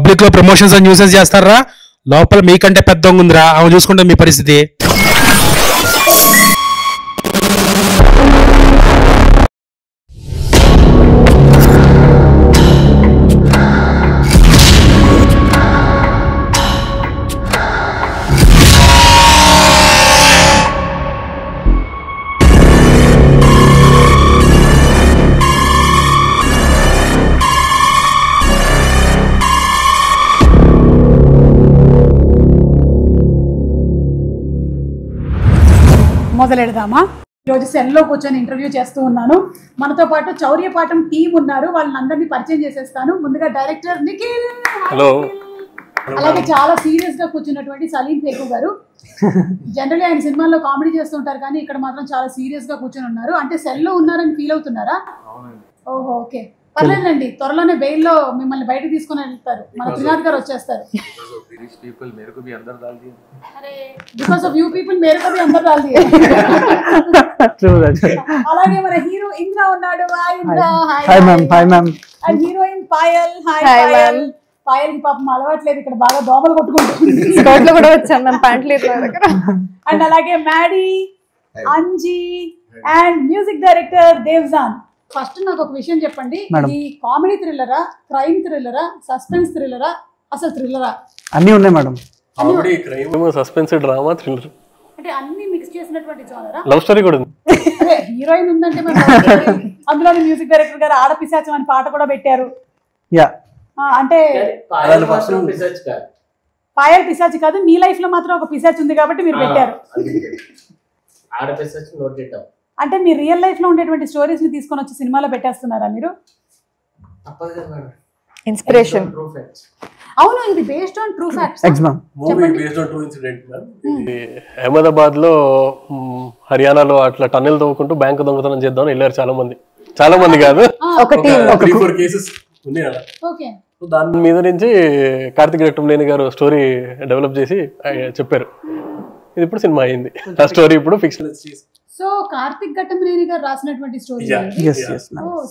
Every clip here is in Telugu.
పబ్లిక్ లో ప్రమోషన్స్ అండ్ న్యూసెస్ చేస్తారా? లోపల మీకంటే పెద్ద ఉందిరా, ఆమె చూసుకుంటే మీ పరిస్థితి. మొదలెడదామా? ఈరోజు సెల్లో కూర్చొని ఇంటర్వ్యూ చేస్తూ ఉన్నాను. మనతో పాటు చౌర్యపాఠం టీం ఉన్నారు. వాళ్ళని అందరినీ పరిచయం చేసేస్తాను. ముందుగా డైరెక్టర్ నిఖిల్, హలో. అలాగే చాలా సీరియస్ గా కూర్చున్నటువంటి సలీం పేకు గారు. జనరల్లీ ఆయన సినిమాల్లో కామెడీ చేస్తుంటారు, కానీ ఇక్కడ మాత్రం చాలా సీరియస్ గా కూర్చొని ఉన్నారు. అంటే సెల్లో ఉన్నారని ఫీల్ అవుతున్నారా? ఓహో, ఓకే, పర్లేదండి. త్వరలోనే బెయిల్ లో మిమ్మల్ని బయటకు తీసుకుని వెళ్తారు. మన త్రినాథ్ గారు వచ్చేస్తారు. బికాస్ ఆఫ్ యూ పీపుల్ మేరే కో భీ అందర్ డాల్ దియే. అలాగే మన హీరో ఇంద్ర ఉన్నాడు. Hi Indra. Hi ma'am. Hi ma'am. And heroine Payal. Hi Payal. Payal కి పాపం అలవాట్లేదు, ఇక్కడ బాగా దోమలు కొట్టుకుంటుంది. స్కర్ట్ లో కూడా వచ్చాను మ్యామ్, ప్యాంట్ లేదు దగ్గర. అండ్ అలాగే Maddy, Anji and music director Devjan. First నాకు ఒక విషయం చెప్పండి, ఇది కామెడీ థ్రిల్లరా, క్రైమ్ థ్రిల్లరా, సస్పెన్స్ థ్రిల్లరా, అసలు థ్రిల్లరా? అన్నీ ఉన్నాయి madam. Comedy, crime, suspense, drama, thriller, అంటే అన్ని మిక్స్ చేసినటువంటి జోనరా? లవ్ స్టోరీ కూడా ఉంది. అదే హీరోయిన్ ఉందంటే అందులో మ్యూజిక్ డైరెక్టర్ గారు ఆడపిశాచం అని పాట కూడా పెట్టారు. యా, అంటే పాయల్ పిశాచి కాదు, మీ లైఫ్ లో మాత్రం ఒక పిశాచి ఉంది కాబట్టి మీరు పెట్టారు. అంటే మీ రియల్ లైఫ్ లో ఉండేటువంటి స్టోరీస్ ని తీసుకొని వచ్చి సినిమాలో పెట్టేస్తున్నారా మీరు? ఇన్స్పిరేషన్. అవును, ఇది based on true facts. Ahmedabad లో హర్యానాలో అట్లా టన్నెల్ తవ్వుకుంటూ బ్యాంకు దొంగతనం చేద్దామని వెళ్ళారు చాలా మంది కాదు, ఒక టీమ్. 3-4 కేసెస్ ఉన్నాయి అలా. ఓకే, దాని మీద నుంచి కార్తిక్ రెట్టంనేని గారు స్టోరీ డెవలప్ చేసి చెప్పారు. ఇది ఇప్పుడు సినిమా అయింది. ఆ స్టోరీ ఇప్పుడు ఫిక్షన్. సో కార్తిక్ ఘట్టమనేని గారు రాసినటువంటి స్టోరీ.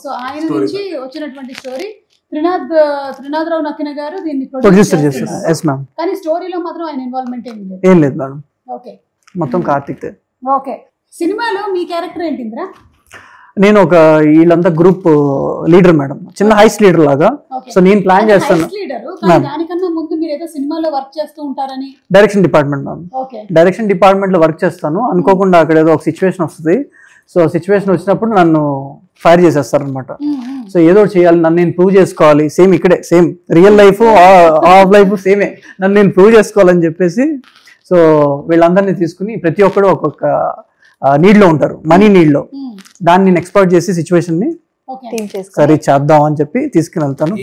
సో ఆయన నుంచి వచ్చినటువంటి స్టోరీ. త్రినాథరావు నక్కిన గారు దీన్ని ప్రొడ్యూసర్ చేస్తారు. కానీ స్టోరీలో మాత్రం ఆయన ఇన్వాల్వ్మెంట్ ఏం లేదు మేడం. ఓకే, మొత్తం కార్తిక్. ఓకే, సినిమాలో మీ క్యారెక్టర్ ఏంటి ఇంద్ర? నేను ఒక వీళ్ళంతా గ్రూప్ లీడర్ మేడం, చిన్న హైస్ లీడర్ లాగా. సో నేను ప్లాన్ చేస్తాను. దానికన్నా ముందు మీరు ఏదో సినిమాలో వర్క్ చేస్తూ ఉంటారని. Direction department ma'am. Direction department లో వర్క్ చేస్తాను. అనుకోకుండా అక్కడ ఏదో ఒక సిచ్యువేషన్ వస్తుంది. సో సిచ్యువేషన్ వచ్చినప్పుడు నన్ను ఫైర్ చేసేస్తారు అనమాట. సో ఏదో చేయాలి, నన్ను నేను ప్రూవ్ చేసుకోవాలి. సేమ్ ఇక్కడే, same real life of life సేమే, నన్ను నేను ప్రూవ్ చేసుకోవాలని చెప్పేసి సో వీళ్ళందరినీ తీసుకుని ప్రతి ఒక్కరు ఒక్కొక్క నీడ్ లో ఉంటారు, మనీ నీడ్ లో. దాన్ని నేను ఎక్స్ప్లోర్ చేసి సిచ్యువేషన్ ని సరే చేద్దాం అని చెప్పి తీసుకుని వెళ్తాను.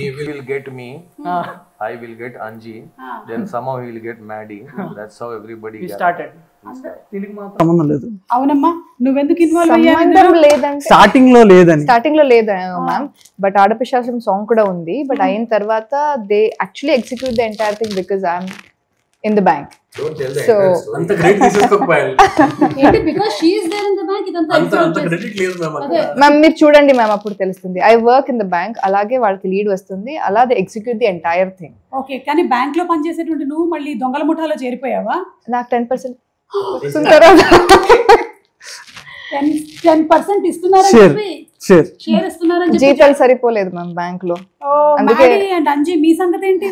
I will get Anji, then somehow he will get Maddie. That's how everybody started. సంబంధం లేదు. అవునమ్మా, నువ్వెందుకు ఇన్వాల్వ్ అయ్యావు? స్టార్టింగ్ లో లేదు మ్యామ్, బట్ ఆడపిశాచం సాంగ్ కూడా ఉంది. బట్ అయిన తర్వాత they actually execute the entire thing because I'm in the bank. Don't tell the so anta great తీసుకోకపోయాలి. ఏంటి because she is there in the bank, ఇదంతా క్రెడిట్ లేదు మ్యామ్. మీరు చూడండి మ్యామ్, అప్పుడు తెలుస్తుంది. I work in the bank, అలాగే వాళ్ళకి లీడ్ వస్తుంది, అలా they execute the entire thing. Okay, కానీ బ్యాంక్ లో పనిచేసేటువంటి నువ్వు మళ్ళీ దొంగల ముఠాలో చేరిపోయావా? నాకు 10% ఇస్తున్నారా? 10% ఇస్తున్నారని చెప్పి షేర్ ఇస్తున్నారని చెప్పి జీతాలు సరిపోలేదు మ్యామ్ బ్యాంక్ లో. అందుకే అండ్ అంజీ మీ సంగతి ఏంటి?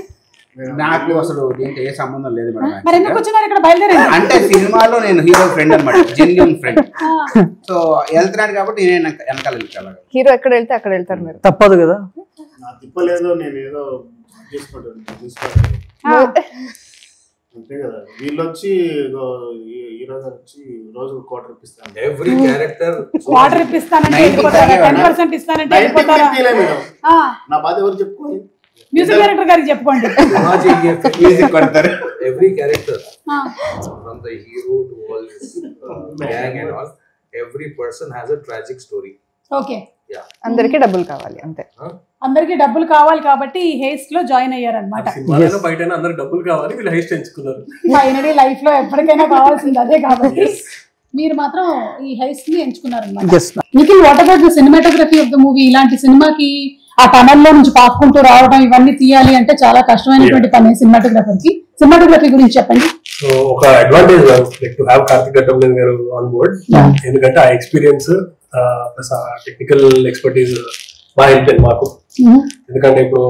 నాకు అసలు దీంట్లో ఏ సంబంధం లేదు మేడం. మరి ఎందుకు వచ్చున్నారు ఇక్కడ? బయలుదేరండి. అంటే సినిమాలో నేను హీరో ఫ్రెండ్ అన్నమాట, జెన్యూన్ ఫ్రెండ్. సో వెళ్తున్నాడు కాబట్టి నేను వెనకాల వెళ్తాను. హీరో ఎక్కడ వెళ్తే అక్కడ వెళ్తారు మీరు, తప్పదు కదా. నా తిప్పలేదు, నేను ఏదో తీసుకుంటాను అంతే కదా. వీళ్ళు వచ్చి హీరో గారు వచ్చి రోజు క్వార్టర్ ఇప్పిస్తాను. ఎవ్రీ క్యారెక్టర్ క్వార్టర్ ఇప్పిస్తానంటే 10% ఇస్తానంటే నా బాధ ఎవరు చెప్పుకోవాలి? మ్యూజిక్ డైరెక్టర్ గారికి చెప్పుకోండి. మ్యూజిక్ కొడతారు. Every character from the hero to all this gang and all, every person has a tragic story. Okay, అందరికీ డబ్బులు కావాలి అంతే. అందరికి డబ్బులు కావాలి కాబట్టి ఈ హేస్ట్ లో జాయిన్ అయ్యారన్నమాట. బయట అందరికి డబ్బులు కావాలి, వీళ్ళు హేస్ట్ ఎంచుకున్నారు. ఫైనలీ లైఫ్ లో ఎప్పటికైనా కావాల్సింది అదే కాబట్టి మీరు మాత్రం ఈ హేస్ట్ ని ఎంచుకున్నారన్నమాట. Nikhil, what about the cinematography of the movie? ఇలాంటి సినిమాకి ఆ టనల్ లో నుంచి పాక్కుంటూ రావడం ఇవన్నీ తీయాలి అంటే చాలా కష్టమైనటువంటి పని సినిమాటోగ్రఫర్ కి. సినిమాటోగ్రఫీ గురించి చెప్పండి. సో ఒక advantage like to have Karthik Ghattamaneni గారు ఆన్ బోర్డ్, ఎందుకంటే ఆ ఎక్స్పీరియన్స్ ప్లస్ ఆ టెక్నికల్ ఎక్స్పర్టీజ్ బాగా హెల్ప్ అయింది మాకు. ఎందుకంటే ఇప్పుడు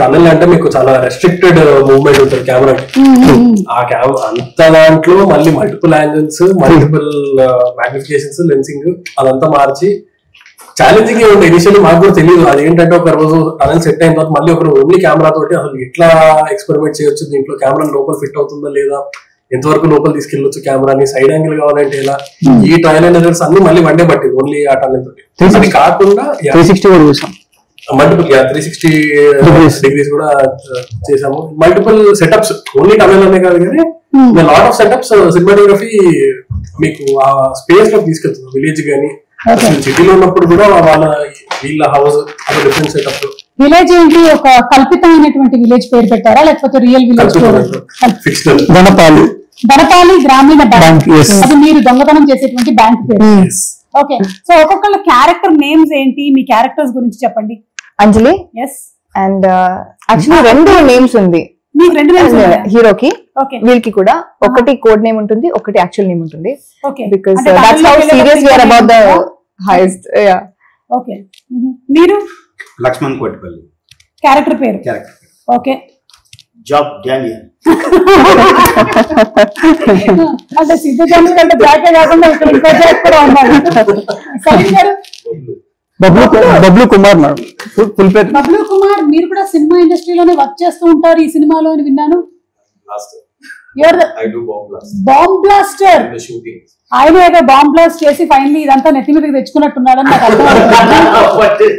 టనల్ అంటే మీకు చాలా రెస్ట్రిక్టెడ్ మూవ్మెంట్ ఉంటుంది కెమెరాకి. ఆ కెమెరా అంత దాంట్లో మళ్ళీ మల్టిపుల్ యాంగిల్స్, మల్టిపుల్ మ్యాగ్నిఫికేషన్స్, లెన్సింగ్ అదంతా మార్చి ఛాలెంజింగ్ ఉండే. ఇనిషియల్లీ మాకు కూడా తెలియదు అదేంటంటే ఒక రోజు టనల్ సెట్ అయిన తర్వాత మళ్ళీ ఒక ఓన్లీ కెమెరా తోటి అసలు ఎట్లా ఎక్స్పెరిమెంట్ చేయొచ్చు, దీంట్లో కెమెరా లోపల ఫిట్ అవుతుందా లేదా, ఎంతవరకు లోపల తీసుకెళ్ళొచ్చు కెమెరాని, సైడ్ యాంగిల్ కావాలంటే ఎలా, ఈ ట్రయల్ అండ్ ఎర్రర్స్ అన్ని మళ్ళీ వన్ డే పట్టింది ఓన్లీ ఆ టనల్ తోటి. అది కాకుండా 360 కూడా చూసాం, మల్టిపుల్ 360 డిగ్రీస్ కూడా చేసాము. మల్టిపుల్ సెటప్స్ ఓన్లీ టనల్ అనే కాదు కానీ లాట్ ఆఫ్ సెటప్స్. సినిమాటోగ్రఫీ మీకు ఆ స్పేస్ లో తీసుకెళ్తుంది, విలేజ్ గానీ సిటీలో ఉన్నప్పుడు కూడా వీళ్ళ హౌస్ అది డిఫరెంట్ సెటప్. విలేజ్ ఏంటి, ఒక కల్పితమైనటువంటి విలేజ్ పేరు పెట్టారా లేకపోతే రియల్ విలేజ్? ధనపాలి గ్రామీణ బ్యాంక్, అది మీరు దొంగతనం చేసేటువంటి బ్యాంక్ పేరు. ఓకే, సో ఒక్కొక్కళ్ళ క్యారెక్టర్ నేమ్స్ ఏంటి, మీ క్యారెక్టర్స్ గురించి చెప్పండి. అంజలి, ఎస్, అండ్ యాక్చువల్లీ 2 నేమ్స్ ఉంది మీకు. 2 నేమ్స్ హీరోకి, ఓకే, వీళ్ళకి కూడా ఒకటి కోడ్ నేమ్ ఉంటుంది, ఒకటి యాక్చువల్ నేమ్ ఉంటుంది. Okay, because that's how serious we are about the highest. Yeah, okay. మీరు లక్ష్మణ్ కోటిపల్లి క్యారెక్టర్ పేరు. Okay, Job Daniel. అంటే సిద్ధు జన్మ కంటే జాకే కాకుండా ఇక్కడ ఇంకో జాక్ కూడా ఉన్నాడు. సలీం గారు? బబ్లు కుమార్ మేడం, ఫుల్ పేరు బబ్లు కుమార్. మీరు కూడా సినిమా ఇండస్ట్రీలోనే వర్క్ చేస్తూ ఉంటారు ఈ సినిమాలో అని విన్నాను. Bomb blaster. ఆయన ఏదో బాంబ్ బ్లాస్ట్ చేసి ఫైనలీ ఇదంతా నెత్తి మీదకి తెచ్చుకున్నట్టున్నాడని నాకు అర్థమవుతుంది.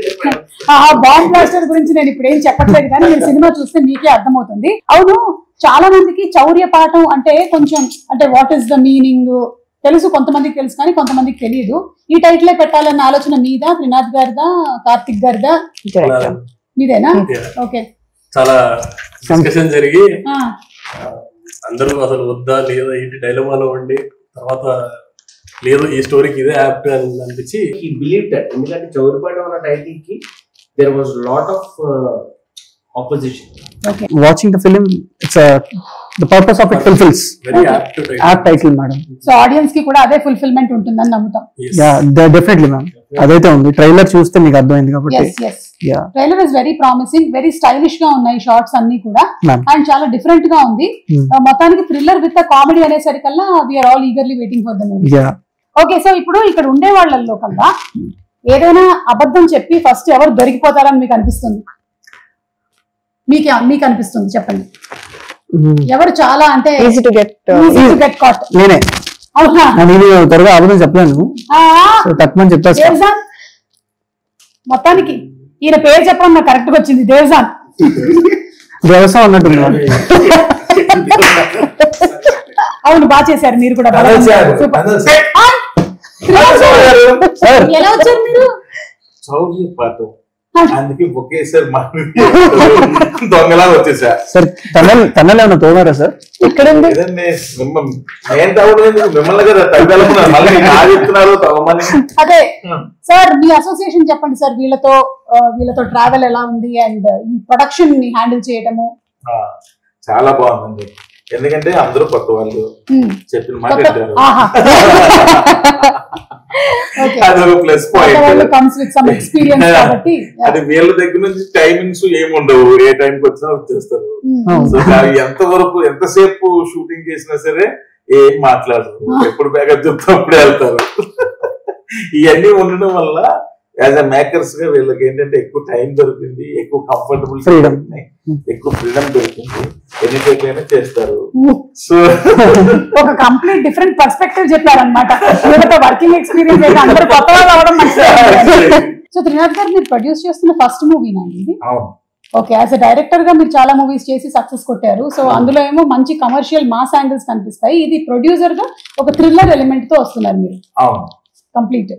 ఆ బాంబ్ బ్లాస్టర్ గురించి నేను ఇప్పుడు ఏం చెప్పట్లేదు కానీ మీరు సినిమా చూస్తే మీకే అర్థమవుతుంది. అవును, చాలా మందికి చౌర్య పాఠం అంటే కొంచెం అంటే వాట్ ఈస్ ద మీనింగ్ తెలుసు, కొంతమందికి తెలుసు కానీ కొంతమందికి తెలియదు. ఈ టైటిల్ పెట్టాలన్న ఆలోచన మీద త్రినాథ్ గారిదా, కార్తిక్ గారిదా? మీదేనా? ఓకే, చాలా డిస్కషన్ జరిగి అందరూ అసలు వద్దా లేదా ఏంటి డైలమాలో ఉండి తర్వాత లేదు ఈ స్టోరీకి ఇదే యాప్ట్ అని అనిపించి he believed that ఎందుకంటే చౌరిపాడు అన్న టైటిల్ కి there was lot of opposition. Okay, watching the film, it's the purpose of it fulfills. very apt title madam. So audience కి కూడా అదే ఫుల్ఫిల్మెంట్ ఉంటుందని నమ్ముతాం. Yeah, definitely ma'am. అదైతే ఉంది, ట్రైలర్ చూస్తే మీకు అర్థమైంది కాబట్టి. yes, trailer is very promising, very stylish గా ఉన్నాయి షార్ట్స్ అన్ని కూడా, అండ్ చాలా డిఫరెంట్ గా ఉంది. మొత్తానికి థ్రిల్లర్ విత్ కామెడీ అనేసరికల్లా we're all eagerly waiting for the movie. Okay, so ఇప్పుడు ఇక్కడ ఉండే వాళ్ళల్లో కల్లా ఏదైనా అబద్ధం చెప్పి ఫస్ట్ ఎవరు దొరికిపోతారని మీకు అనిపిస్తుంది? మీకు అనిపిస్తుంది చెప్పండి, ఎవరు చాలా అంటే ఈజీ టు గెట్ కాట్? నేనే. అవునా? నేను త్వరగా అబద్ధం చెప్పలేను, తక్కువ చెప్పేస్తా. మొత్తానికి ఈయన పేరు చెప్పడం నాకు కరెక్ట్ గా వచ్చింది, దేవజాన్. దేవసం అన్నట్టుంది. అవును, బాగా చేశారు మీరు కూడా. ఎలా వచ్చారు మీరు? అందుకే ఒకేసారి దొంగలా వచ్చేసా సార్. తనలో ఏమన్నా తోమారా సార్? ఇక్కడ ఉంది నేను తవ్వలేదు, మిమ్మల్ని కదా తగ్గలున్నారు, మళ్ళీ చెప్తున్నారు తవ్వమని. అదే సార్, మీ అసోసియేషన్ చెప్పండి సార్, వీళ్ళతో ట్రావెల్ ఎలా ఉంది అండ్ ఈ ప్రొడక్షన్ ని హ్యాండిల్ చేయటము? చాలా బాగుందండి, ఎందుకంటే అందరూ కొత్త వాళ్ళు చెప్పిన మాట వింటారు. అదొక ప్లస్ పాయింట్. అది వీళ్ళ దగ్గర నుంచి టైమింగ్స్ ఏముండవు, ఏ టైంకి వచ్చినా వచ్చేస్తారు. సో ఎంతసేపు షూటింగ్ చేసినా సరే ఏం మాట్లాడరు, ఎప్పుడు బ్యాకప్ చెప్తా అప్పుడే వెళ్తారు. ఇవన్నీ ఉండడం వల్ల యాజ్ అ మేకర్స్ గా వీళ్ళకి ఏంటంటే ఎక్కువ టైం దొరికింది, ఎక్కువ కంఫర్టబుల్ దొరికింది, ఎక్కువ ఫ్రీడమ్ దొరికింది, ఎన్ని టైప్లైనా చేస్తారు. సో ఒక కంప్లీట్ డిఫరెంట్ పర్స్పెక్టివ్ చెప్పారనమాట. వర్కింగ్ ఎక్స్పీరియన్స్ అయితే అందరూ కొత్త వాళ్ళు అవడం. సో త్రినాథ్ గారు, మీరు ప్రొడ్యూస్ చేస్తున్న ఫస్ట్ మూవీనా ఇది? ఓకే, యాజ్ అ డైరెక్టర్ గా మీరు చాలా మూవీస్ చేసి సక్సెస్ కొట్టారు. సో అందులో ఏమో మంచి కమర్షియల్ మాస్ యాంగిల్స్ కనిపిస్తాయి. ఇది ప్రొడ్యూసర్ గా ఒక థ్రిల్లర్ ఎలిమెంట్ తో వస్తున్నారు మీరు. Complete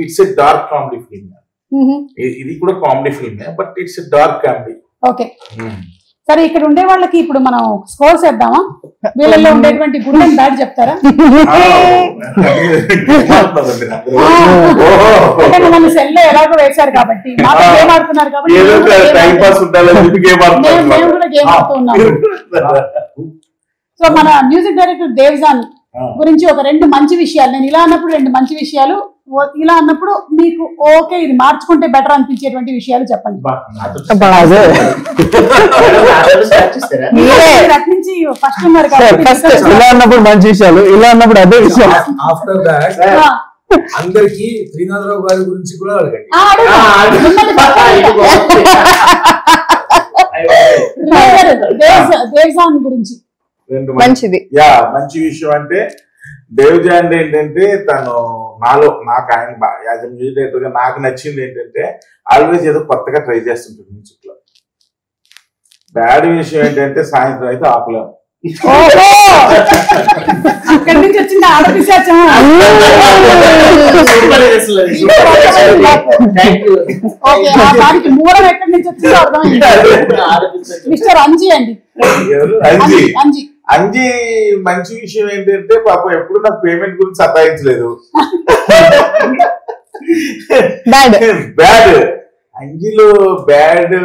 it's a dark comedy film. ఇది కూడా comedy film, but it's a dark comedy. Okay, సరే ఇక్కడ ఉండే వాళ్ళకి ఇప్పుడు మనం స్కోర్స్ వేద్దామా? వీళ్ళల్లో ఉండేటువంటి గుడ్ అండ్ బ్యాడ్ చెప్తారా? అంటే మన సెల్ లో ఎలాగో వేశారు కాబట్టి మాతో గేమ్ ఆడుతున్నారు కాబట్టి మేము కూడా గేమ్ ఆడుతూ ఉన్నాము. సో మన మ్యూజిక్ డైరెక్టర్ దేవ్జాన్ గురించి ఒక 2 మంచి విషయాలు, నేను ఇలా అన్నప్పుడు 2 మంచి విషయాలు, ఇలా అన్నప్పుడు మీకు ఓకే ఇది మార్చుకుంటే బెటర్ అనిపించేటువంటి విషయాలు చెప్పండి. నుంచి ఫస్ట్ ఉన్నారు ఇలా అన్నప్పుడు మంచి విషయాలు, ఇలా అన్నప్పుడు అదే విషయాలు. ఆఫ్టర్ దాట్ అందరికి శ్రీనాథరావు గారి గురించి కూడా అడగండి. దేవ్జాన్ గురించి మంచిది. మంచి విషయం అంటే దేవ్జాన్ ఏంటంటే తను నాకు ఆయన యాజ్ మ్యూజిక్ డైరెక్టర్ గా నాకు నచ్చింది ఏంటంటే ఆల్వేస్ ఏదో కొత్తగా ట్రై చేస్తుంటాడు మ్యూజిక్ లో. బ్యాడ్ విషయం ఏంటంటే సాయంత్రం అయితే ఆపలేము. అక్కడి నుంచి వచ్చింది ఆడపిశాచం. దానికి మూలం ఎక్కడి నుంచి వచ్చిందో అర్థమైంది. మిస్టర్ అంజీ అండి. అంజీ మంచి విషయం ఏంటంటే పాపం ఎప్పుడు నాకు పేమెంట్ గురించి సతాయించలేదు. బ్యాడ్ అంజీలో బ్యాడ్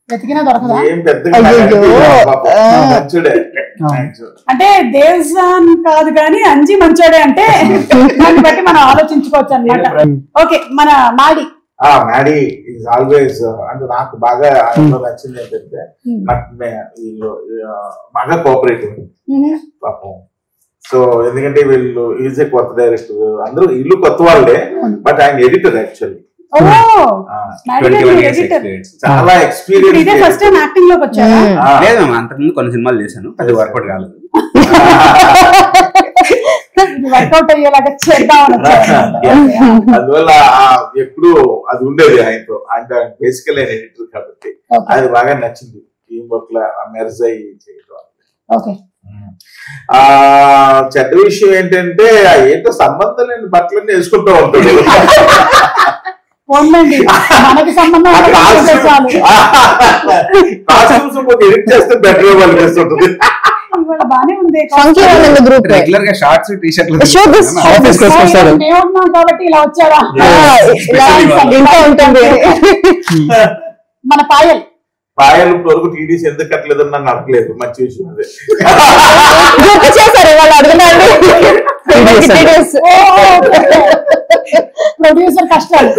వెతికినా దొరకదా? ఏం పెద్దగా మంచుడే. అంటే దేవ్జాన్ కాదు కానీ అంజీ మంచోడే అంటే దాన్ని బట్టి మనం ఆలోచించుకోవచ్చు అన్నమాట. ఓకే, మన మాడి మ్యాడీ ఈజ్ ఆల్వేస్ అంటే నాకు బాగా నచ్చింది ఏంటంటే వీళ్ళు బాగా కోఆపరేటివ్ పాపం. సో ఎందుకంటే వీళ్ళు ఈజ్ ఏ కొత్త డైరెక్టర్, అందరూ ఇల్లు కొత్త వాళ్ళే, బట్ ఆయన ఎడిటర్ యాక్చువల్లీ. చాలా ఎక్స్పీరియన్స్. ఫస్ట్ టైం యాక్టింగ్ లోకి వచ్చారా? లేదు, అంతకుముందు కొన్ని సినిమాలు చేశాను, అది వర్కౌట్ కాలేదు. వర్కౌట్ అయ్యేలాగా చేద్దామని అందువల్ల ఎప్పుడు అది ఉండేది ఆయనతో. అంటే బేసికల్ ఆయన ఎడిటర్ కాబట్టి అది బాగా నచ్చింది. టీం వర్క్ లో మెర్జ్ అయ్యి చేయడం. చెడ్డ విషయం ఏంటంటే ఏంటో సంబంధం లేని బట్టలన్నీ వేసుకుంటూ ఉంటాడు. మనకి సంబంధం ఎడిట్ చేస్తే బెటర్ వాళ్ళు చేస్తుంటుంది. బానే ఉంది. రెగ్యులర్ గా షార్ట్స్ టీ షర్ట్లు మేమున్నాం కాబట్టి ఇలా వచ్చారా? మన పాయల్ వరకు టీడీసీ ఎందుకు కట్టలేదని నన్ను అడగలేదు. మంచి విషయం అదే. ప్రొడ్యూసర్ కష్టాలు.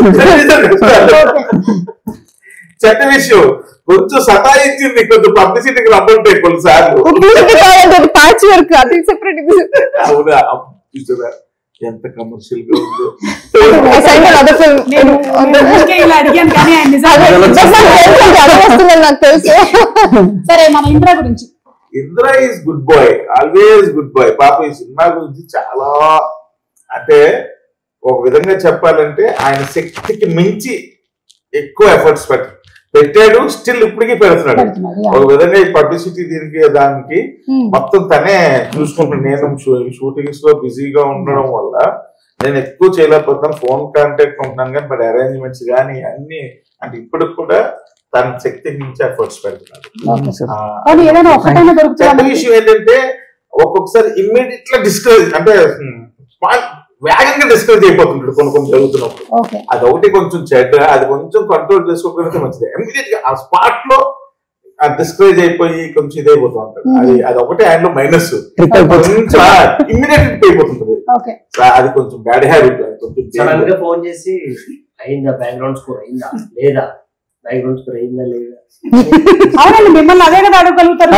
చెడ్డ విషయం కొంచెం సతాయించింది, కొంచెం పబ్లిసిటీకి రమ్మంటే కొన్నిసార్లు. అవునా, ఎంత కమర్షియల్ గా ఉందో. ఇలా అడిగాను కానీ నాకు తెలుసు. సరే, మన ఇంద్ర గురించి. Indra is good boy, always good boy. పాప ఈ సినిమా గురించి చాలా అంటే ఒక విధంగా చెప్పాలంటే ఆయన శక్తికి మించి ఎక్కువ ఎఫర్ట్స్ పెట్టాడు. స్టిల్ ఇప్పటికీ పెడుతున్నాడు. ఒక విధంగా ఈ పబ్లిసిటీ దీనికి దానికి మొత్తం తనే చూసుకుంటాను. నేను షూటింగ్స్ లో బిజీగా ఉండడం వల్ల నేను ఎక్కువ చేయలేకపోతున్నాను. ఫోన్ కాంటాక్ట్ ఉంటున్నాను కానీ బట్ అరేంజ్మెంట్స్ కానీ అన్ని అంటే ఇప్పటికి కూడా తన శక్తికి మించి ఎఫర్ట్స్ పెడుతున్నాడు. చెడ్డ విషయం ఏంటంటే ఒక్కొక్కసారి ఇమ్మీడియట్ గా డిస్కరేజ్ అంటే వేగంగా డిస్కరేజ్ అయిపోతుంటాడు కొన్ని జరుగుతున్నప్పుడు. అది ఒకటి కొంచెం చెడ్డ, అది కొంచెం కంట్రోల్ చేసుకోకపోతే మంచిది. ఇమ్మీడియట్ గా ఆ స్పాట్ లో డిస్కరేజ్ అయిపోయి కొంచెం ఇదైపోతూ ఉంటాడు. అది ఒకటే ఆయనలో మైనస్. ఇమ్మీడియట్ అయిపోతుంటది. అది కొంచెం బ్యాడ్ హ్యాబిట్. కొంచెం ఫోన్ చేసి అయిందా, బ్యాక్గ్రౌండ్ స్కోర్ అయిందా లేదా, బ్యాక్గ్రౌండ్ స్కోర్ అయిందా లేదా. అవునండి, మిమ్మల్ని అదే కదా అడగలుగుతారు.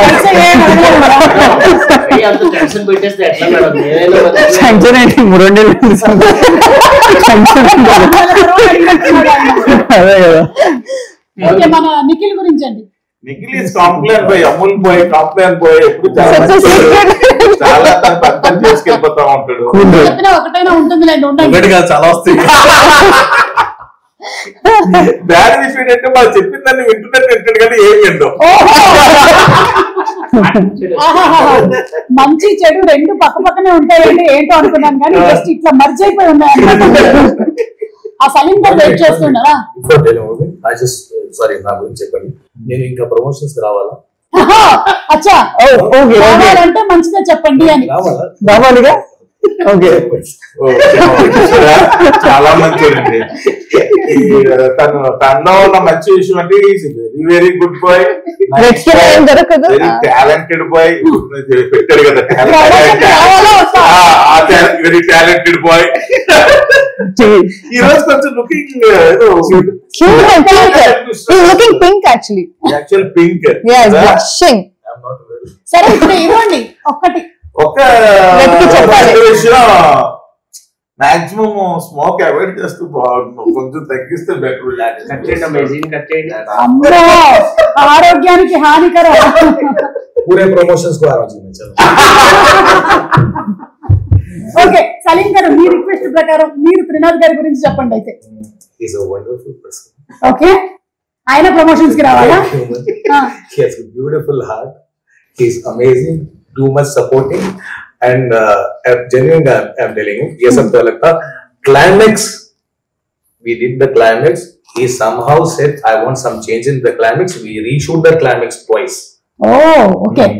టెన్షన్ పెట్టేస్తే ఎట్లా మన నిఖిల్ గురించి అండి. Nikhil is Complan boy, Amul boy, Complan boy. ఎప్పుడు చాలా అర్థం చేసుకెళ్ళిపోతా ఉంటాడు. ఒకటైనా ఉంటుంది, చాలా వస్తాయి. బ్యాడ్ విషయం ఏంటంటే వాళ్ళు చెప్పిన దాన్ని వింటున్నట్టు వింటాడు కానీ ఏం వింటాం. మంచి చెడు రెండు పక్క పక్కనే ఉంటాయంటే ఏంటో అనుకున్నాను కానీ జస్ట్ ఇట్లా మర్జ్ అయిపోయి ఉన్నాయి. ఆ సలీం గారు వెయిట్ చేస్తున్నారా? సారీ, నా గురించి చెప్పండి. నేను ఇంకా ప్రమోషన్స్ రావాలా? అచ్చా రావాలంటే మంచిగా చెప్పండి అని. రావాలిగా. ఓకే, చాలా మంచిదండి. తనలో ఉన్న మంచి విషయం అంటే very good boy, very talented boy. పెట్టాడు కదా వెరీ టాలెంటెడ్ బాయ్. ఈ రోజు కొంచెం లుకింగ్ పింక్ యాక్చువల్లీ పింక్. సరే ఇప్పుడు ఇవ్వండి ఒక్కటి. ఒక విషయం, మాక్సిమం స్మోక్ అవాయిడ్ చేస్తూ బాగుంటుంది, కొంచెం తగ్గిస్తే బెటర్. ఆరోగ్యానికి హానికరం. పూరే ప్రమోషన్స్ को आ रहा हूं मैं. चलो ఓకే, సలీం గారు మీ రిక్వెస్ట్ ప్రకారం మీరు త్రినాథ్ గారి గురించి చెప్పండి అయితే. Is a wonderful person. Okay, ఆయన ప్రమోషన్స్ కి రావాలా? He has a beautiful heart. He is amazing, too much supporting, and genuinely I'm telling you, ये सब तो लगता. Climax, we did the climax. He somehow said, I want some change in the climax. We reshoot the climax twice. Oh, okay.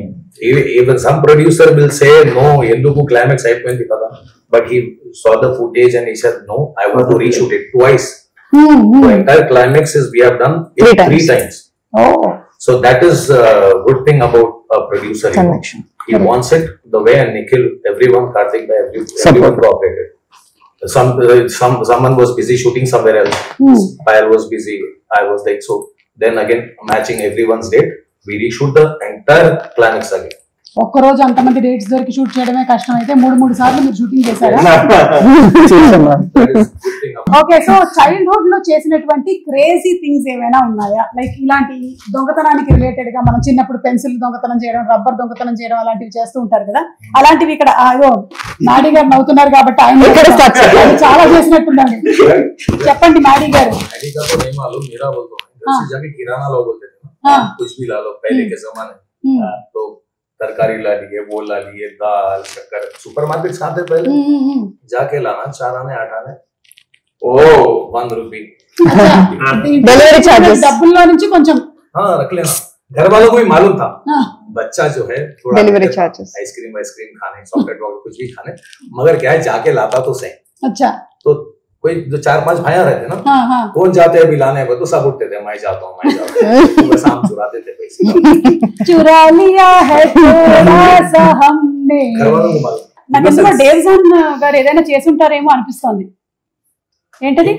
Even some producer will say, no, enduku climax అయిపోయింది కదా. But he saw the footage and he said, no, I want to reshoot it twice. The entire climax is we have done it three times. Oh. So that is a good thing about a producer. He wants it the way, and Nikhil, everyone, Karthik, everyone cooperated. Someone was busy shooting somewhere else. Payal was busy. I was like, so then again matching everyone's date, we reshoot the entire climax again. ఒక్క రోజు అంతమంది డేట్స్ దొరికి షూట్ చేయడమే కష్టం అయితే 3 సార్లు మీరు షూటింగ్ చేశారా? ఓకే, సో చైల్డ్హుడ్ లో చేసినటువంటి క్రేజీ థింగ్స్ ఏమైనా ఉన్నాయా? లైక్ ఇలాంటి దొంగతనానికి రిలేటెడ్ గా మనం చిన్నప్పుడు పెన్సిల్ దొంగతనం చేయడం, రబ్బర్ దొంగతనం చేయడం అలాంటివి చేస్తూ ఉంటారు కదా. అలాంటివి ఇక్కడ మాడి గారు నవ్వుతున్నారు కాబట్టి ఆయన చాలా చేసినట్టున్నాడు. చెప్పండి మాడి గారు. कुछ भी ला लो पहले के जमाने, तो तरकारी ला लिए, वो ला लिए, दाल शक्कर. सुपरमार्केट आते पहले जाके लाना 4 आने 8 आने, ओ 1 रुपये डिलीवरी चार्जेस डबल నుంచి కొంచెం रख लेना. घर वालों को भी मालूम था बच्चा जो है थोड़ा डिलीवरी चार्जेस, आइसक्रीम खाने, चॉकलेट वॉकलेट कुछ भी खाने, मगर क्या है जाके लाता तो सही. अच्छा, तो कोई जो 4-5 भाइयां रहते ना, कौन जाते हैं बिलाने को, तो सब उठते थे, मैं जाता हूँ तो बस हम चुराते थे पैसे. चुरा लिया है थोड़ा सा हमने. నాకు డేవ్జాన్ గారు ఏదైనా చేసి ఉంటారేమో అనిపిస్తోంది. ఏంటది?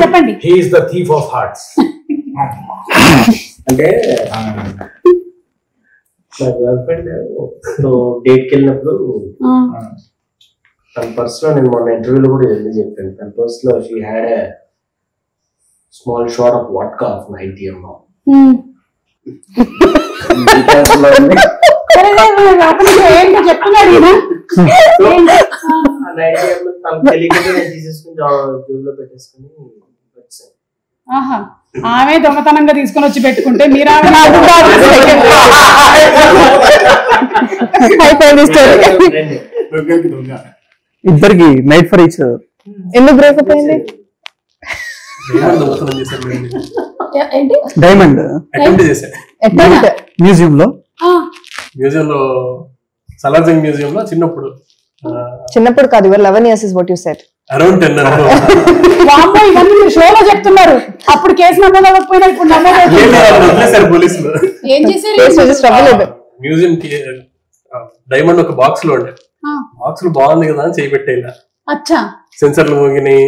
చెప్పండి. He is the thief of hearts. అంటే నా గర్ల్ ఫ్రెండ్ డేట్ కి వెళ్ళినప్పుడు తన పర్స్ లో, నేను మొన్న ఇంటర్వ్యూలో కూడా ఎందుకు చెప్పాను, తన పర్స్ లో she had a small shot of vodka of 90 ml. ఆమె దొంగతనంగా తీసుకొని వచ్చి పెట్టుకుంటే మీరు ఇద్దరికి నైట్ ఫర్ ఈచ్ అదర్. ఎందుకు బ్రేకప్ అయింది? డైమండ్ మ్యూజియం లో సలార్జంగ్ మ్యూజియం లో చిన్నప్పుడు కాదు, ఇవర్ 11 years is what you said. Around 10. ఇవన్నీ మీరు షోలో చెప్తున్నారు. అప్పుడు కేసు నమోదు అవ్వకపోయినా ఇప్పుడు నమోదు పోలీసులు. ఏం చేశారు? మ్యూజియం కి డైమండ్ ఒక బాక్స్ లో ఉండే, బాక్స్ లో బాగుంది కదా అని చేపెట్టేలా. అచ్చా, సెన్సర్లు మోగినాయి,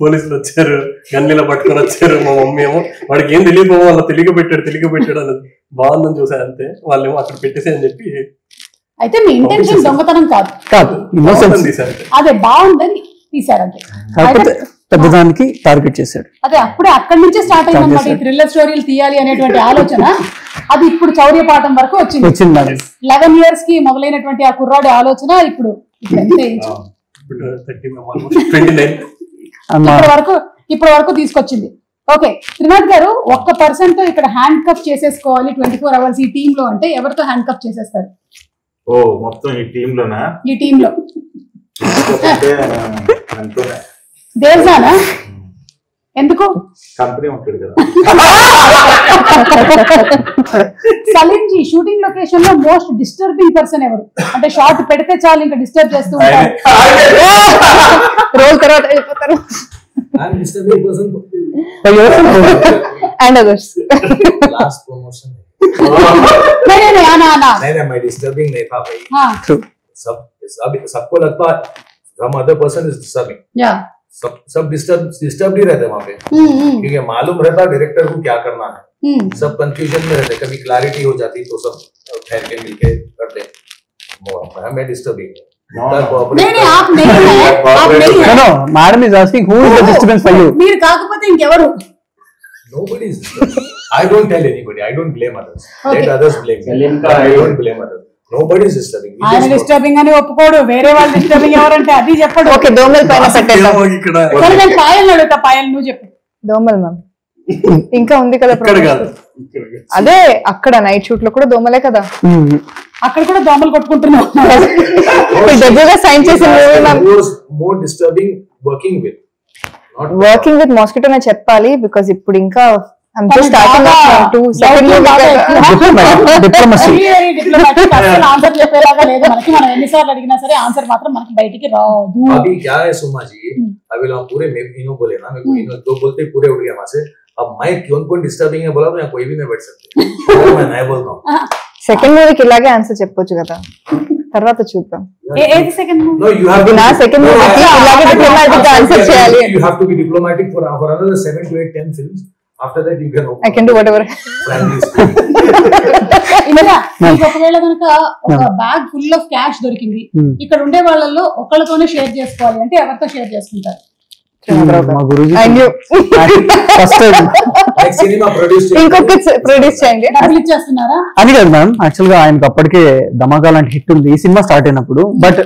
పోలీసులు వచ్చారు, గన్నిలా పట్టుకొని వచ్చారు. మా మమ్మీ ఏమో వాడికి ఏం తెలియకపోవో వాళ్ళ తెలియక పెట్టాడు అని బాగుందని చూసారు అంతే. వాళ్ళేమో అక్కడ పెట్టేసి అని చెప్పి. అయితే మీ ఇంటెన్షన్ దొంగతనం కాదు, అదే బాగుందని తీసారంటే. కాకపోతే పెద్దదానికి టార్గెట్ చేశాడు. అదే అప్పుడే అక్కడి నుంచే స్టార్ట్ అయిందన్నమాట ఈ థ్రిల్లర్ స్టోరీలు తీయాలి అనేటువంటి ఆలోచన. అది ఇప్పుడు చౌర్యపాఠం వరకు వచ్చింది. 11 years కి మొదలైనటువంటి ఆ కుర్రాడి ఆలోచన ఇప్పుడు ఇప్పటి వరకు తీసుకొచ్చింది. ఓకే, త్రినాథ్ గారు, 1% తో ఇక్కడ హ్యాండ్ కప్ చేసేసుకోవాలి 24 hours ఈ టీమ్ లో అంటే ఎవరితో హ్యాండ్ కప్ చేసేస్తారు? ఓ మొత్తం ఈ టీమ్ లోనా? ఈ టీమ్ లో దేవ్జానా? ఎందుకు? కంపెనీ ఉంటాడు కదా. సలీం జీ షూటింగ్ లొకేషన్ లో మోస్ట్ డిస్టర్బింగ్ పర్సన్ ఎవరు? అంటే షార్ట్ పెడితే చాలు ఇంకా డిస్టర్బ్ చేస్తూ ఉంటారు. రోల్ తర్వాత వెళ్ళిపోతారు. I'm disturbing person. And others. Last promotion. नहीं आना नहीं मैं disturbing नहीं था भाई. हाँ सबको लगता है some other person is disturbing. या सब डिस्टर्ब ही रहते वहाँ पे, क्योंकि मालूम रहता डायरेक्टर को क्या करना है. सब कंफ्यूजन में रहते, कभी क्लैरिटी हो जाती तो सब ठहर के मिलके करते. मैं डिस्टर्बिंग नहीं आप नहीं है, आप नहीं है. No, madam is asking who is the disturbance for you. మీరు కాకపోతే ఇంకెవరు? Nobody is disturbing. I don't tell anybody. I don't blame others. Okay. Let others blame me. I don't blame others. Nobody is disturbing. We ఆయన just డిస్టర్బింగ్ అని ఒప్పుకోడు, వేరే వాళ్ళు డిస్టర్బింగ్ ఎవరంటే అది చెప్పడు. ఓకే దోమల పైన పెట్టేద్దాం. కానీ నేను పాయల్ అడుగుతా, పాయల్ నువ్వు చెప్పు. దోమలు మ్యామ్ ఇంకా ఉంది కదా promotion. అదే అక్కడ నైట్ షూట్ లో కూడా దోమలే కదా. అక్కడ కూడా దోమలు కొట్టుకుంటున్నావు. డబ్బుగా సైన్ చేసిన movie ma'am. more disturbing working with. Not working with mosquito నే చెప్పాలి, బికాజ్ ఇప్పుడు ఇంకా I'm just starting to second Diplomacy. Diplomatic అసలు ఆన్సర్ చెప్పేలాగా లేదు మనకి. మనం ఎన్నిసార్లు అడిగినా సరే ఆన్సర్ మాత్రం మనకి బయటికి రాదు. अभी क्या है सुमा जी, अभी लोग पूरे इनो बोले ना, मेरे को इनो दो बोलते पूरे उड़ गया वहां से. अब मैं कौन डिस्टर्बिंग है बोला तो यहाँ कोई भी नहीं बैठ सकते. मैं नहीं बोलता हूँ. సెకండ్ మూవీకి ఇలాగే ఆన్సర్ చెప్పొచ్చు కదా, తర్వాత చూద్దాం. ఏది second movie? No, you have to. నా సెకండ్ మూవీకి ఇలాగే డిప్లొమాటిక్ ఆన్సర్ చేయాలి. You have to be diplomatic for another 7 to 8, 10 films. After that you can open. I can do whatever. ఇంకా మీకు ఒకవేళ కనుక ఒక బ్యాగ్ ఫుల్ ఆఫ్ క్యాష్ దొరికింది, ఇక్కడ ఉండే వాళ్ళల్లో ఒకళ్ళతోనే షేర్ చేసుకోవాలి అంటే ఎవరితో షేర్ చేసుకుంటారు? మా Guruji I knew. First Like cinema produced. ఇంకొక ప్రొడ్యూస్ చేయండి. డబ్బులు ఇచ్చేస్తున్నారా? అని కాదు మ్యామ్, యాక్చువల్ గా ఆయనకు అప్పటికే ధమాకా లాంటి హిట్ ఉంది ఈ సినిమా స్టార్ట్ అయినప్పుడు. బట్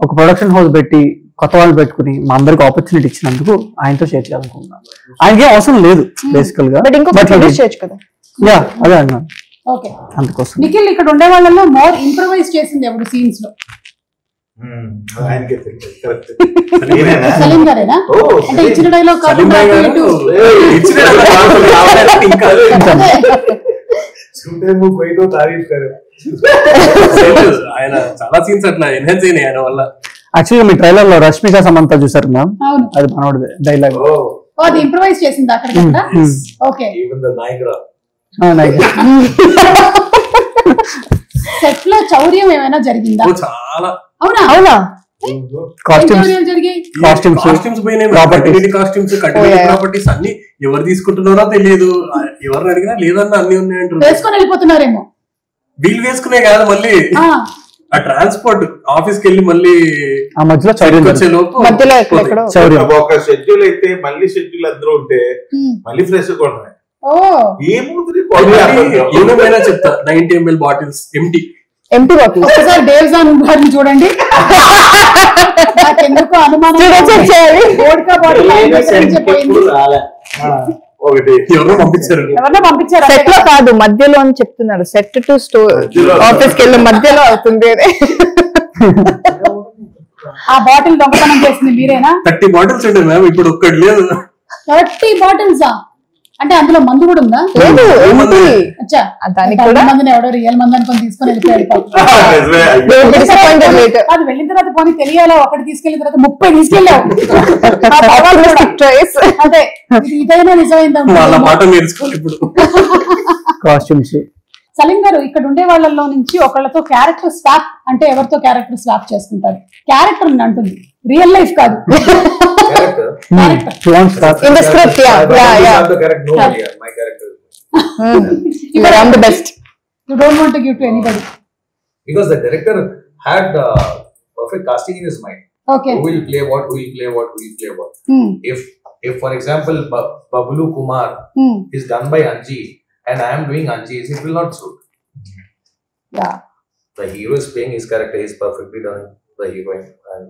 ఒక ప్రొడక్షన్ హౌస్ పెట్టి కొత్త వాళ్ళు పెట్టుకుని మా అందరికి ఆపర్చునిటీ ఇచ్చినందుకు ఆయనతో షేర్ చేయాలనుకుంటున్నాను. ఆయనకి అవసరం లేదు బేసికల్ గా, బట్ ఇంకొక ప్రొడ్యూస్ చేయొచ్చు కదా. యా అదే అన్నాను ఓకే. అందుకోసం. నిఖిల్ ఇక్కడ ఉండే వాళ్ళల్లో మోర్ ఇంప్రూవైజ్ చేసింది ఎవరు సీన్స్ లో? ఆయనకే తెలియదు. Correct. సలీం గారేనా? అంటే ఇచ్చిన డైలాగ్ కాకుండా कोई तो तारीफ करे. ఆయన చాలా సీన్స్ అట్లా ఎన్హాన్స్ అయినాయి ఆయన వల్ల. యాక్చువల్గా మీ ట్రైలర్ లో రష్మిక సమంత చూసారు మ్యామ్, అవును. అది మనోడిది డైలాగ్. అది ఇంప్రూవైజ్ చేసింది అక్కడ కదా. Okay. Even the Niagara. Set లో చౌర్యం ఏమైనా జరిగిందా? చాలా అవునా? అవునా? కాస్ట్యూమ్స్ జరిగాయి. కాస్ట్యూమ్స్ పోయినాయి, కాస్ట్యూమ్స్ ప్రాపర్టీస్ అన్ని ఎవరు తీసుకుంటున్నారో తెలియదు. ఎవరిని అడిగినా లేదన్నా అన్ని ఉన్నాయంటారు. వేసుకొని వెళ్ళిపోతున్నారేమో. వీళ్ళు వేసుకునే కాదు, మళ్ళీ ఆ ట్రాన్స్పోర్ట్ ఆఫీస్ కి వెళ్ళి మళ్ళీ ఆ మధ్యలో చౌర్యం వచ్చే లోపు మధ్యలో ఎక్కడెక్కడో చౌర్యం. ఒక షెడ్యూల్ అయితే మళ్ళీ షెడ్యూల్ అందరూ ఉంటే మళ్ళీ ఫ్రెష్ కూడా ఓ ఏమవుతుంది. ఏమైనా చెప్తా 90 ml బాటిల్స్ ఎంటీ బాటిల్. ఒకసారి డేవ్జాన్ గారిని చూడండి. నాకెందుకు అనుమానం వోడ్కా బాటిల్ పోయింది. ఒకటి ఎవరో పంపించారు. ఎవరినో పంపించారు. సెట్ లో కాదు, మధ్యలో అని చెప్తున్నారు. సెట్ టు స్టోర్ ఆఫీస్ కి వెళ్ళి మధ్యలో అవుతుంది. ఆ బాటిల్ దొంగతనం చేసింది మీరేనా? 30 బాటిల్స్ ఉంటాయి మ్యామ్, ఇప్పుడు ఒక్కటి లేదు. 30 బాటిల్సా? అంటే అందులో మందు కూడా ఉందా? లేదు. అచ్చా, దానికి కూడా మందుని ఎవడో రియల్ మందు అనుకొని తీసుకొని వెళ్ళిపోయాడు. అది వెళ్ళిన తర్వాత పోనీ తెలియాలా, ఒకటి తీసుకెళ్ళిన తర్వాత 30 తీసుకెళ్ళావు. అదే ఇదైనా నిజమైందా? వాళ్ళ మాట నేర్చుకోవాలి ఇప్పుడు. కాస్ట్యూమ్స్. సలీం గారు ఇక్కడ ఉండే వాళ్ళలో నుంచి ఒకళ్ళతో క్యారెక్టర్ స్వాప్ అంటే ఎవరితో క్యారెక్టర్ స్వాప్ చేసుకుంటారు? క్యారెక్టర్ అంటుంది, రియల్ లైఫ్ కాదు. Character. In the script, yeah. The character, no, yeah, my character. I'm the best. You don't want to give to anybody. Because the director had perfect casting in his mind. Okay. Who will play what? Who will play what? Who will play what? If for example Bablu Kumar is done by Anji and I am doing Anji's, it will not suit. Yeah. The hero is playing his character. He is perfectly done. The heroine and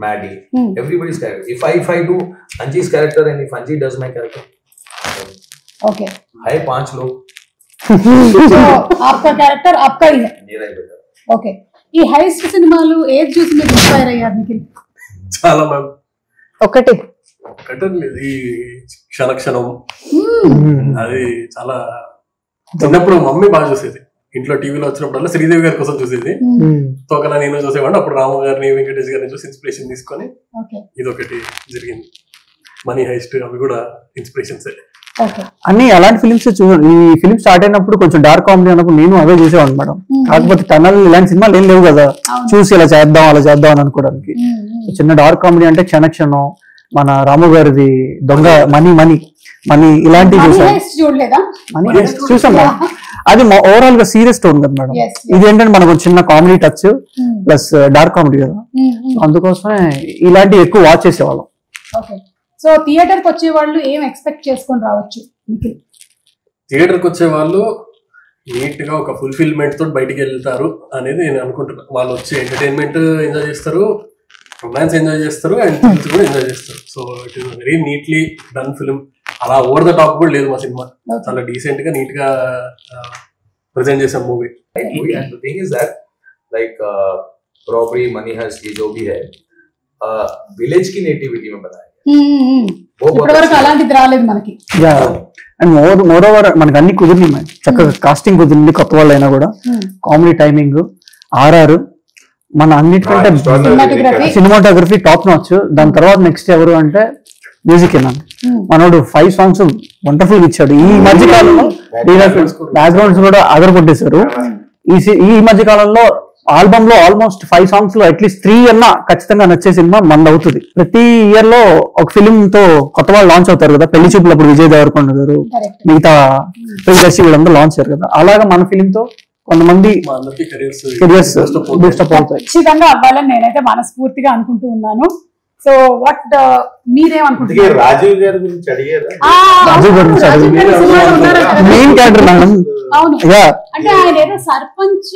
Maddie, everybody's character. If I do Anji's character and if Anji does my character, okay. Hi 5 लोग. So आपका character आपका ही है. मेरा ही बेटा. Okay. ఈ హైస్ట్ సినిమాలు ఏది చూసి మీరు ఇన్స్పైర్ అయ్యారు నిఖిల్? చాలా మ్యామ్. ఒకటి కట్టన్ ఈ క్షణక్షణం అది చాలా చిన్నప్పుడు మమ్మీ బాగా చూసేది. ఇంట్లో టీవీలో వచ్చినప్పుడల్లా శ్రీదేవి గారి కోసం చూసేది. తోకలా నేను చూసేవాడిని. అప్పుడు రాము గారిని వెంకటేష్ గారిని చూసి ఇన్స్పిరేషన్ తీసుకొని ఇదొకటి జరిగింది. మనీ హైస్ట్ అవి కూడా ఇన్స్పిరేషన్స్. అన్ని అలాంటి ఫిలిమ్స్ ఈ ఫిలిం స్టార్ట్ అయినప్పుడు కొంచెం డార్క్ కామెడీ అన్నప్పుడు నేను అవే చూసేవాడిని మేడం. కాకపోతే టనల్ ఇలాంటి సినిమాలు ఏం లేవు కదా చూసి ఇలా చేద్దాం అలా చేద్దాం అని అనుకోవడానికి. చిన్న డార్క్ కామెడీ అంటే క్షణక్షణం, మన రాము గారిది దొంగ మనీ మనీ మనీ ఇలాంటివి చూసాం. అది ఓవరాల్ గా సీరియస్ టోన్ కదా మేడం. ఇది ఏంటంటే మనకు చిన్న comedy touch plus dark comedy కదా, అందుకోసమే ఇలాంటివి ఎక్కువ వాచ్ చేసేవాళ్ళం. సో థియేటర్ కి వచ్చే వాళ్ళు ఏం ఎక్స్పెక్ట్ చేసుకొని రావచ్చు? థియేటర్ కి వచ్చే వాళ్ళు నీట్ గా ఒక ఫుల్ఫిల్మెంట్ తోటి బయటికి వెళ్తారు అనేది నేను అనుకుంటున్నాను. వాళ్ళు వచ్చి ఎంటర్టైన్మెంట్ ఎంజాయ్ చేస్తారు, రొమాన్స్ ఎంజాయ్ చేస్తారు, అండ్ థ్రిల్స్ కూడా ఎంజాయ్ చేస్తారు. So it is very neatly done film. అలా ఓవర్ ద టాప్ కూడా లేదు మా సినిమా. చాలా డీసెంట్ గా నీట్ గా ప్రెజెంట్ చేసాం movie. And the thing is that like robbery, money heist, ये जो भी है विलेज की नेटिविटी में बताया ఇప్పటివరకు అలాంటిది రాలేదు మనకి. అండ్ మోర్ ఓవర్ మనకి అన్ని కుదిరింది, చక్కగా కాస్టింగ్ కుదిరింది, కొత్త వాళ్ళు అయినా కూడా కామెడీ టైమింగ్, ఆర్ఆర్, మన అన్నిటికంటే సినిమాటోగ్రఫీ టాప్ నాచ్. దాని తర్వాత నెక్స్ట్ ఎవరు అంటే మ్యూజిక్ ఏనా, మనోడు 5 songs వండర్ఫుల్ ఇచ్చాడు. ఈ మధ్య కాలంలో బ్యాక్గ్రౌండ్స్ కూడా అదరగొట్టేశారు. ఈ మధ్య కాలంలో ఆల్బమ్ లో ఆల్మోస్ట్ 5 songs లో అట్లీస్ట్ 3 అన్నా ఖచ్చితంగా నచ్చే సినిమా మంది అవుతుంది. ప్రతి ఇయర్ లో ఒక ఫిలిం తో కొత్త వాళ్ళు లాంచ్ అవుతారు కదా. పెళ్లి చూపులప్పుడు విజయ్ దేవరకొండ గారు, మిగతా ప్రియదర్శి వీళ్ళందరూ లాంచ్ అయ్యారు కదా. అలాగా మన ఫిలిం తో కొంతమంది కెరియర్స్ బూస్టప్ అవుతాయి. ఖచ్చితంగా అవ్వాలని నేనైతే మనస్ఫూర్తిగా అనుకుంటూ ఉన్నాను. సో వాట్ మీరేమనుకుంటున్నారు? రాజీవ్ గారి గురించి అడిగారు. Main character madam. అవును, అంటే ఆయన ఏదో సర్పంచ్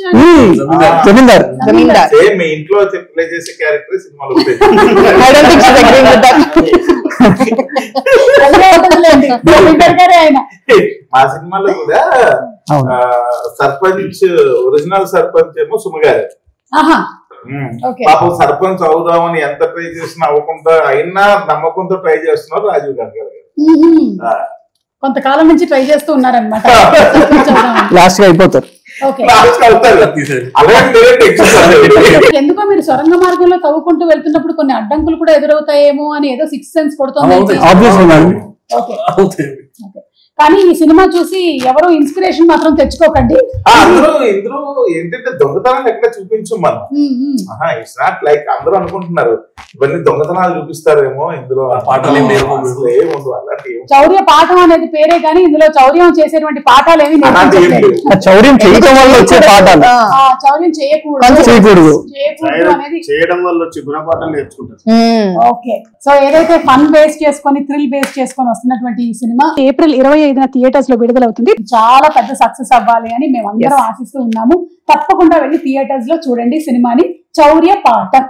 జమీందార్ మీ ఇంట్లో ప్లే చేసే క్యారెక్టర్ సినిమాలో మా సినిమాలో కూడా సర్పంచ్, ఒరిజినల్ సర్పంచ్ ఏమో సుమగారు. పాపం సర్పంచ్ అవుదామని ఎంత ట్రై చేసినా అవ్వకుండా అయినా నమ్మకంతో ట్రై చేస్తున్నారు రాజీవ్ గాంధీ గారు. కొంతకాలం నుంచి ట్రై చేస్తూ ఉన్నారనమాట. లాస్ట్ గా అయిపోతారు. ఎందుకో మీరు సొరంగ మార్గంలో తవ్వుకుంటూ వెళ్తున్నప్పుడు కొన్ని అడ్డంకులు కూడా ఎదురవుతాయేమో అని ఏదో 6th సెన్స్ కొడుతుంది. కానీ ఈ సినిమా చూసి ఎవరో ఇన్స్పిరేషన్ మాత్రం తెచ్చుకోకండి. ఇందులో ఏంటంటే దొంగతనాలు ఎక్కడ చూపించు మనం. ఇట్స్ నాట్ లైక్ అందరూ అనుకుంటున్నారు ఇవన్నీ దొంగతనాలు చూపిస్తారేమో. ఇందులో చౌర్య పాఠం అనేది పేరే కానీ ఇందులో చౌర్యం చేసేటువంటి పాఠాలు ఏమి చౌర్యం చేయడం వల్ల వచ్చే పాఠాలు, చౌర్యం చేయకూడదు అనేది చేయడం వల్ల వచ్చే గుణపాఠాలు నేర్చుకుంటారు. ఓకే, సో ఏదైతే ఫన్ బేస్ చేసుకొని థ్రిల్ బేస్ చేసుకొని వస్తున్నటువంటి ఈ సినిమా ఏప్రిల్ 25న థియేటర్స్ లో విడుదలవుతుంది. చాలా పెద్ద సక్సెస్ అవ్వాలి అని మేము అందరం ఆశిస్తూ ఉన్నాము. తప్పకుండా వెళ్ళి థియేటర్స్ లో చూడండి సినిమాని. చౌర్య పాఠం.